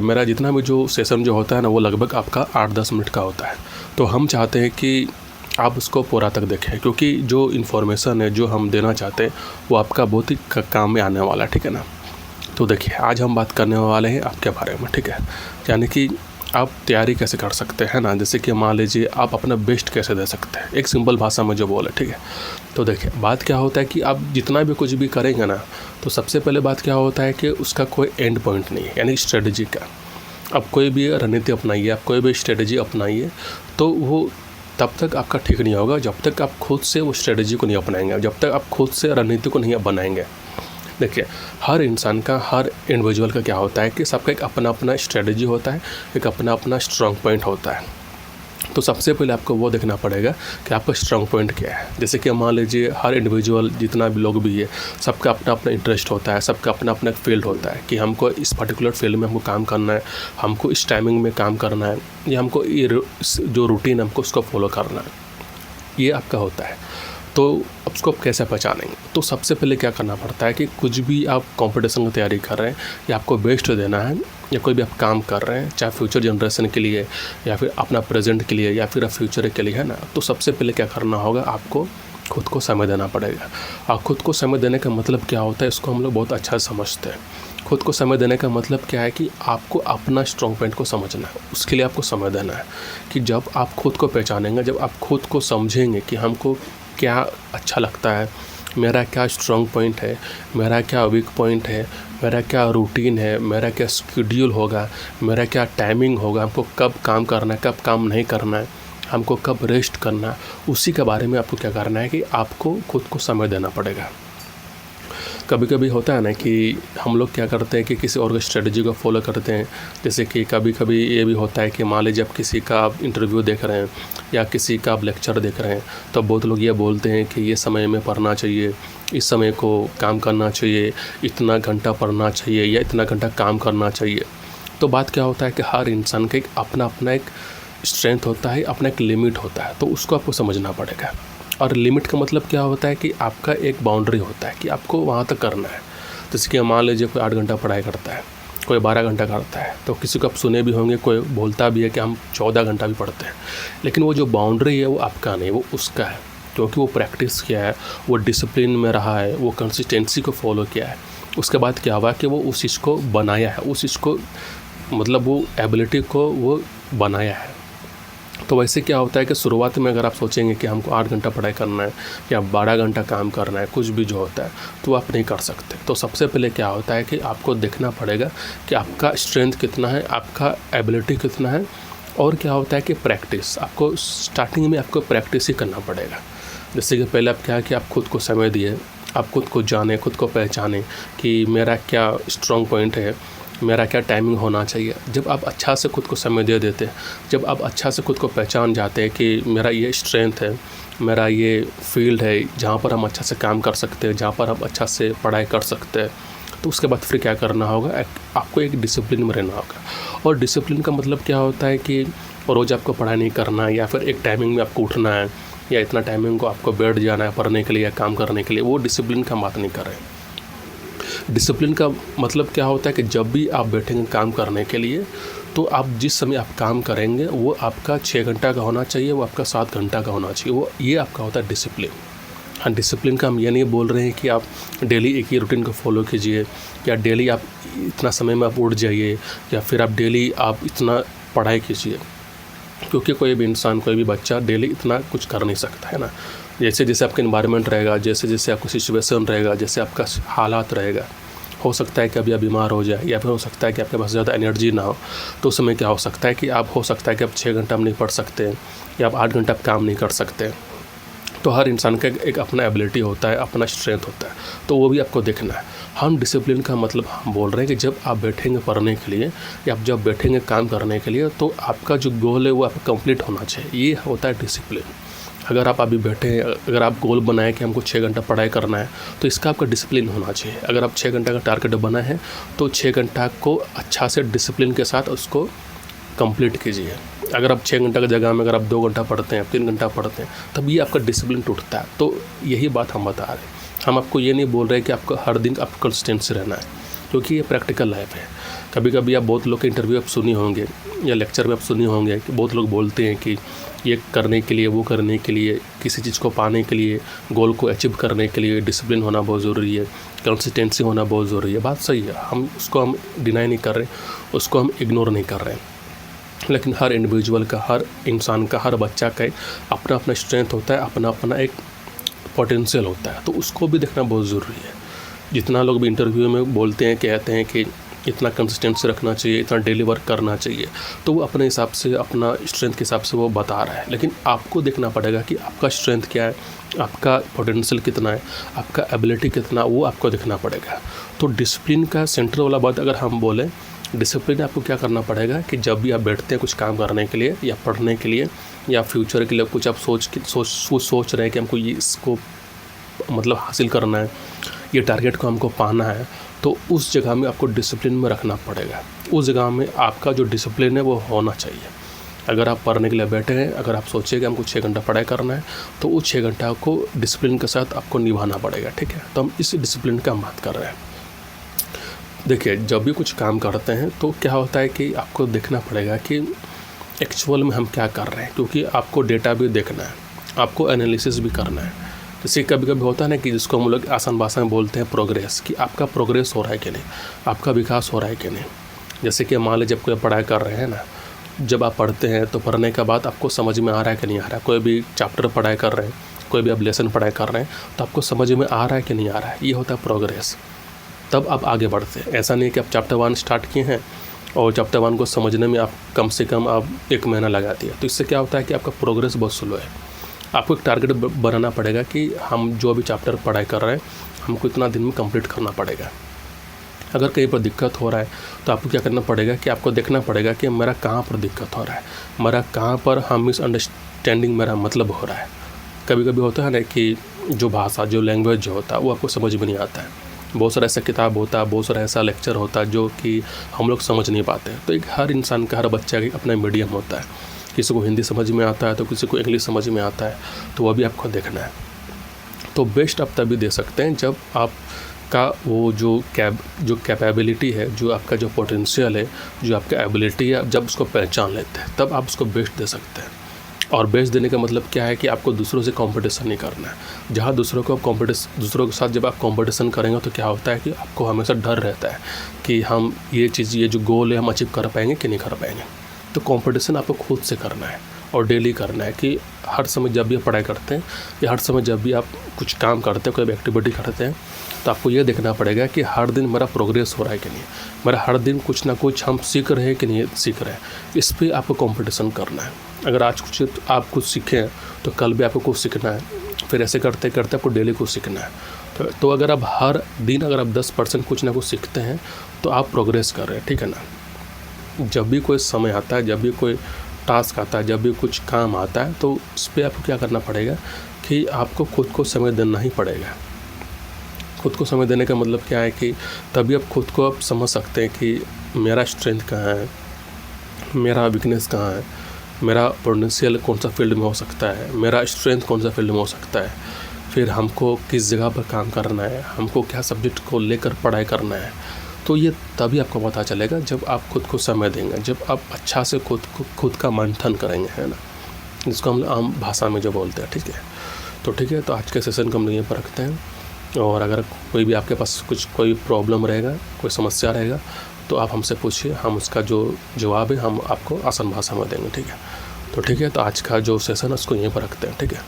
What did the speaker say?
मेरा जितना भी जो सेशन जो होता है ना, वो लगभग आपका 8-10 मिनट का होता है। तो हम चाहते हैं कि आप उसको पूरा तक देखें, क्योंकि जो इन्फॉर्मेशन है जो हम देना चाहते हैं वो आपका बहुत ही काम में आने वाला है, ठीक है ना। तो देखिए, आज हम बात करने वाले हैं आपके बारे में, ठीक है। यानी कि आप तैयारी कैसे कर सकते हैं ना, जैसे कि मान लीजिए आप अपना बेस्ट कैसे दे सकते हैं, एक सिंपल भाषा में जो बोले, ठीक है। तो देखिए, बात क्या होता है कि आप जितना भी कुछ भी करेंगे ना, तो सबसे पहले बात क्या होता है कि उसका कोई एंड पॉइंट नहीं है, यानी स्ट्रेटजी का। आप कोई भी रणनीति अपनाइए, आप कोई भी स्ट्रेटजी अपनाइए, तो वो तब तक आपका ठीक नहीं होगा जब तक आप खुद से वो स्ट्रेटजी को नहीं अपनाएंगे, जब तक आप खुद से रणनीति को नहीं बनाएंगे। देखिए, हर इंसान का, हर इंडिविजुअल का क्या होता है कि सबका एक अपना अपना स्ट्रेटजी होता है, एक अपना अपना स्ट्रॉन्ग पॉइंट होता है। तो सबसे पहले आपको वो देखना पड़ेगा कि आपका स्ट्रॉन्ग पॉइंट क्या है। जैसे कि मान लीजिए, हर इंडिविजुअल जितना भी लोग भी है, सबका अपना अपना इंटरेस्ट होता है, सबका अपना अपना एक फील्ड होता है कि हमको इस पर्टिकुलर फील्ड में हमको काम करना है, हमको इस टाइमिंग में काम करना है, या हमको ये जो रूटीन हमको उसको फॉलो करना है, ये आपका होता है। तो उसको आप कैसे पहचानेंगे? तो सबसे पहले क्या करना पड़ता है कि कुछ भी आप कंपटीशन की तैयारी कर रहे हैं, या आपको बेस्ट देना है, या कोई भी आप काम कर रहे हैं, चाहे फ्यूचर जनरेशन के लिए, या फिर अपना प्रेजेंट के लिए, या फिर फ्यूचर के लिए, है ना। तो सबसे पहले क्या करना होगा, आपको खुद को समय देना पड़ेगा। और खुद को समय देने का मतलब क्या होता है, इसको हम लोग बहुत अच्छा समझते हैं। खुद को समय देने का मतलब क्या है कि आपको अपना स्ट्रॉन्ग पॉइंट को समझना है, उसके लिए आपको समय देना है। कि जब आप खुद को पहचानेंगे, जब आप खुद को समझेंगे कि हमको क्या अच्छा लगता है, मेरा क्या स्ट्रॉन्ग पॉइंट है, मेरा क्या वीक पॉइंट है, मेरा क्या रूटीन है, मेरा क्या शेड्यूल होगा, मेरा क्या टाइमिंग होगा, हमको कब काम करना है, कब काम नहीं करना है, हमको कब रेस्ट करना है, उसी के बारे में आपको क्या करना है कि आपको खुद को समय देना पड़ेगा। कभी कभी होता है ना कि हम लोग क्या करते हैं कि किसी और स्ट्रेटजी को फॉलो करते हैं। जैसे कि कभी कभी ये भी होता है कि मान लीजिए आप किसी का आप इंटरव्यू देख रहे हैं, या किसी का आप लेक्चर देख रहे हैं, तो बहुत लोग ये बोलते हैं कि ये समय में पढ़ना चाहिए, इस समय को काम करना चाहिए, इतना घंटा पढ़ना चाहिए, या इतना घंटा काम करना चाहिए। तो बात क्या होता है कि हर इंसान का एक अपना अपना एक स्ट्रेंथ होता है, अपना एक लिमिट होता है, तो उसको आपको समझना पड़ेगा। और लिमिट का मतलब क्या होता है कि आपका एक बाउंड्री होता है कि आपको वहाँ तक करना है। जैसे कि मान लीजिए कोई 8 घंटा पढ़ाई करता है, कोई 12 घंटा करता है, तो किसी को आप सुने भी होंगे, कोई बोलता भी है कि हम 14 घंटा भी पढ़ते हैं। लेकिन वो जो बाउंड्री है वो आपका नहीं, वो उसका है, क्योंकि वो प्रैक्टिस किया है, वो डिसिप्लिन में रहा है, वो कंसिस्टेंसी को फॉलो किया है। उसके बाद क्या हुआ कि वो उस चीज़ को बनाया है, उस चीज़ को मतलब वो एबिलिटी को वो बनाया है। तो वैसे क्या होता है कि शुरुआत में अगर आप सोचेंगे कि हमको 8 घंटा पढ़ाई करना है, या 12 घंटा काम करना है, कुछ भी जो होता है, तो आप नहीं कर सकते। तो सबसे पहले क्या होता है कि आपको देखना पड़ेगा कि आपका स्ट्रेंथ कितना है, आपका एबिलिटी कितना है, और क्या होता है कि प्रैक्टिस, आपको स्टार्टिंग में आपको प्रैक्टिस ही करना पड़ेगा। जैसे कि पहले आप क्या है कि आप खुद को समय दिए, आप खुद को जाने, खुद को पहचाने कि मेरा क्या स्ट्रॉन्ग पॉइंट है, मेरा क्या टाइमिंग होना चाहिए। जब आप अच्छा से खुद को समय दे देते हैं, जब आप अच्छा से खुद को पहचान जाते हैं कि मेरा ये स्ट्रेंथ है, मेरा ये फील्ड है जहाँ पर हम अच्छा से काम कर सकते हैं, जहाँ पर हम अच्छा से पढ़ाई कर सकते हैं, तो उसके बाद फिर क्या करना होगा, आपको एक डिसिप्लिन में रहना होगा। और डिसिप्लिन का मतलब क्या होता है कि रोज़ आपको पढ़ाई नहीं करना है, या फिर एक टाइमिंग में आपको उठना है, या इतना टाइमिंग को आपको बैठ जाना है पढ़ने के लिए या काम करने के लिए, वो डिसिप्लिन का बात नहीं कर रहे हैं। डिसिप्लिन का मतलब क्या होता है कि जब भी आप बैठेंगे काम करने के लिए, तो आप जिस समय आप काम करेंगे वो आपका 6 घंटा का होना चाहिए, वो आपका 7 घंटा का होना चाहिए, वो ये आपका होता है डिसिप्लिन। हाँ, डिसिप्लिन का हम ये नहीं बोल रहे हैं कि आप डेली एक ही रूटीन को फॉलो कीजिए, या डेली आप इतना समय में आप उठ जाइए, या फिर आप डेली आप इतना पढ़ाई कीजिए, क्योंकि कोई भी इंसान, कोई भी बच्चा डेली इतना कुछ कर नहीं सकता है ना। जैसे जैसे आपका इन्वायरमेंट रहेगा, जैसे जैसे आपका सिचुएशन रहेगा, जैसे आपका हालात रहेगा, हो सकता है कि अभी आप बीमार हो जाए, या फिर हो सकता है कि आपके पास ज़्यादा एनर्जी ना हो, तो उस समय क्या हो सकता है कि आप हो सकता है कि आप 6 घंटा नहीं पढ़ सकते, या आप 8 घंटा काम नहीं कर सकते। तो हर इंसान का एक अपना एबिलिटी होता है, अपना स्ट्रेंथ होता है, तो वो भी आपको देखना है। हम डिसिप्लिन का मतलब हम बोल रहे हैं कि जब आप बैठेंगे पढ़ने के लिए, या आप जब बैठेंगे काम करने के लिए, तो आपका जो गोल है वो आपका कंप्लीट होना चाहिए, ये होता है डिसिप्लिन। अगर आप अभी बैठे हैं, अगर आप गोल बनाए कि हमको 6 घंटा पढ़ाई करना है, तो इसका आपका डिसिप्लिन होना चाहिए। अगर आप 6 घंटा का टारगेट बनाए हैं, तो 6 घंटा को अच्छा से डिसिप्लिन के साथ उसको कंप्लीट कीजिए। अगर आप 6 घंटा की जगह में अगर आप 2 घंटा पढ़ते हैं, 3 घंटा पढ़ते हैं, तब ये आपका डिसिप्लिन टूटता है। तो यही बात हम बता रहे हैं। हम आपको ये नहीं बोल रहे कि आपको हर दिन आपको कंसिस्टेंसी रहना है, क्योंकि ये प्रैक्टिकल लाइफ है। कभी कभी आप बहुत लोग के इंटरव्यू आप सुनी होंगे या लेक्चर में आप सुनी होंगे कि बहुत लोग बोलते हैं कि ये करने के लिए, वो करने के लिए, किसी चीज़ को पाने के लिए, गोल को अचीव करने के लिए डिसिप्लिन होना बहुत ज़रूरी है, कंसिस्टेंसी होना बहुत ज़रूरी है। बात सही है, हम डिनाई नहीं कर रहे, उसको हम इग्नोर नहीं कर रहे हैं। लेकिन हर इंडिविजुअल का, हर इंसान का, हर बच्चा का अपना अपना स्ट्रेंथ होता है, अपना अपना एक पोटेंशियल होता है, तो उसको भी देखना बहुत ज़रूरी है। जितना लोग भी इंटरव्यू में बोलते हैं, कहते हैं कि इतना कंसिस्टेंसी रखना चाहिए, इतना डेली वर्क करना चाहिए, तो वो अपने हिसाब से, अपना स्ट्रेंथ के हिसाब से वो बता रहा है। लेकिन आपको देखना पड़ेगा कि आपका स्ट्रेंथ क्या है, आपका पोटेंशियल कितना है, आपका एबिलिटी कितना, वो आपको देखना पड़ेगा। तो डिसिप्लिन का सेंटर वाला बात अगर हम बोलें, डिसिप्लिन आपको क्या करना पड़ेगा कि जब भी आप बैठते हैं कुछ काम करने के लिए या पढ़ने के लिए या फ्यूचर के लिए कुछ आप सोच रहे हैं कि हमको ये इसको मतलब हासिल करना है, ये टारगेट को हमको पाना है, तो उस जगह में आपको डिसिप्लिन में रखना पड़ेगा। उस जगह में आपका जो डिसिप्लिन है वो होना चाहिए। अगर आप पढ़ने के लिए बैठे हैं, अगर आप सोचिए कि हमको 6 घंटा पढ़ाई करना है, तो उस 6 घंटा को डिसिप्लिन के साथ आपको निभाना पड़ेगा, ठीक है। तो हम इस डिसिप्लिन का बात कर रहे हैं। देखिए, जब भी कुछ काम करते हैं तो क्या होता है कि आपको देखना पड़ेगा कि एक्चुअल में हम क्या कर रहे हैं, क्योंकि आपको डेटा भी देखना है, आपको एनालिसिस भी करना है। जैसे कभी कभी होता है ना कि जिसको हम लोग आसान भाषा में बोलते हैं प्रोग्रेस, कि आपका प्रोग्रेस हो रहा है कि नहीं, आपका विकास हो रहा है कि नहीं। जैसे कि मान लीजिए जब कोई पढ़ाई कर रहे हैं ना, जब आप पढ़ते हैं तो पढ़ने के बाद आपको समझ में आ रहा है कि नहीं आ रहा है। कोई भी चैप्टर पढ़ाई कर रहे हैं, कोई भी आप लेसन पढ़ाई कर रहे हैं, तो आपको समझ में आ रहा है कि नहीं आ रहा है, ये होता है प्रोग्रेस। तब आप आगे बढ़ते हैं। ऐसा नहीं कि आप चैप्टर 1 स्टार्ट किए हैं और चैप्टर 1 को समझने में आप कम से कम आप 1 महीना लगा दिए, तो इससे क्या होता है कि आपका प्रोग्रेस बहुत स्लो है। आपको एक टारगेट बनाना पड़ेगा कि हम जो भी चैप्टर पढ़ाई कर रहे हैं हमको इतना दिन में कंप्लीट करना पड़ेगा। अगर कहीं पर दिक्कत हो रहा है तो आपको क्या करना पड़ेगा कि आपको देखना पड़ेगा कि मेरा कहाँ पर दिक्कत हो रहा है, मेरा कहाँ पर हम मिसअंडरस्टैंडिंग मेरा मतलब हो रहा है। कभी कभी होता है ना कि जो भाषा, जो लैंग्वेज जो होता है वो आपको समझ में नहीं आता है। बहुत सारा ऐसा किताब होता है, बहुत सारा ऐसा लेक्चर होता है जो कि हम लोग समझ नहीं पाते। तो एक हर इंसान का, हर बच्चा का अपना मीडियम होता है। किसी को हिंदी समझ में आता है तो किसी को इंग्लिश समझ में आता है, तो वह भी आपको देखना है। तो बेस्ट आप तभी दे सकते हैं जब आपका वो जो कैपेबिलिटी है, जो आपका जो पोटेंशियल है, जो आपका एबिलिटी है, जब उसको पहचान लेते हैं तब आप उसको बेस्ट दे सकते हैं। और बेस्ट देने का मतलब क्या है कि आपको दूसरों से कंपटीशन नहीं करना है। जहाँ दूसरों के साथ जब आप कंपटीशन करेंगे तो क्या होता है कि आपको हमेशा डर रहता है कि हम ये चीज़, ये जो गोल है हम अचीव कर पाएंगे कि नहीं कर पाएंगे। तो कंपटीशन आपको खुद से करना है और डेली करना है कि हर समय जब भी आप पढ़ाई करते हैं या हर समय जब भी आप कुछ काम करते हैं, कोई एक्टिविटी करते हैं, तो आपको ये देखना पड़ेगा कि हर दिन मेरा प्रोग्रेस हो रहा है कि नहीं, मेरा हर दिन कुछ ना कुछ हम सीख रहे हैं कि नहीं सीख रहे हैं। इस पर आपको कंपटीशन करना है। अगर आज आप कुछ सीखें तो कल भी आपको कुछ सीखना है, फिर ऐसे करते करते आपको डेली कुछ सीखना है। तो अगर आप हर दिन अगर आप 10% कुछ ना कुछ सीखते हैं तो आप प्रोग्रेस कर रहे हैं, ठीक है ना। जब भी कोई समय आता है, जब भी कोई टास्क आता है, जब भी कुछ काम आता है, तो उस पर आपको क्या करना पड़ेगा कि आपको खुद को समय देना ही पड़ेगा। खुद को समय देने का मतलब क्या है कि तभी आप खुद को आप समझ सकते हैं कि मेरा स्ट्रेंथ कहाँ है, मेरा वीकनेस कहाँ है, मेरा पोटेंशियल कौन सा फील्ड में हो सकता है, मेरा स्ट्रेंथ कौन सा फील्ड में हो सकता है, फिर हमको किस जगह पर काम करना है, हमको क्या सब्जेक्ट को लेकर पढ़ाई करना है। तो ये तभी आपको पता चलेगा जब आप खुद को समय देंगे, जब आप अच्छा से खुद का मंथन करेंगे, है ना, जिसको हम आम भाषा में जो बोलते हैं, ठीक है। तो ठीक है, तो आज के सेशन को हम यहीं पर रखते हैं। और अगर कोई भी आपके पास कोई प्रॉब्लम रहेगा, कोई समस्या रहेगा, तो आप हमसे पूछिए, हम उसका जो जवाब है हम आपको आसान भाषा में देंगे, ठीक है। तो ठीक है, तो आज का जो सेशन है उसको यहीं पर रखते हैं, ठीक है।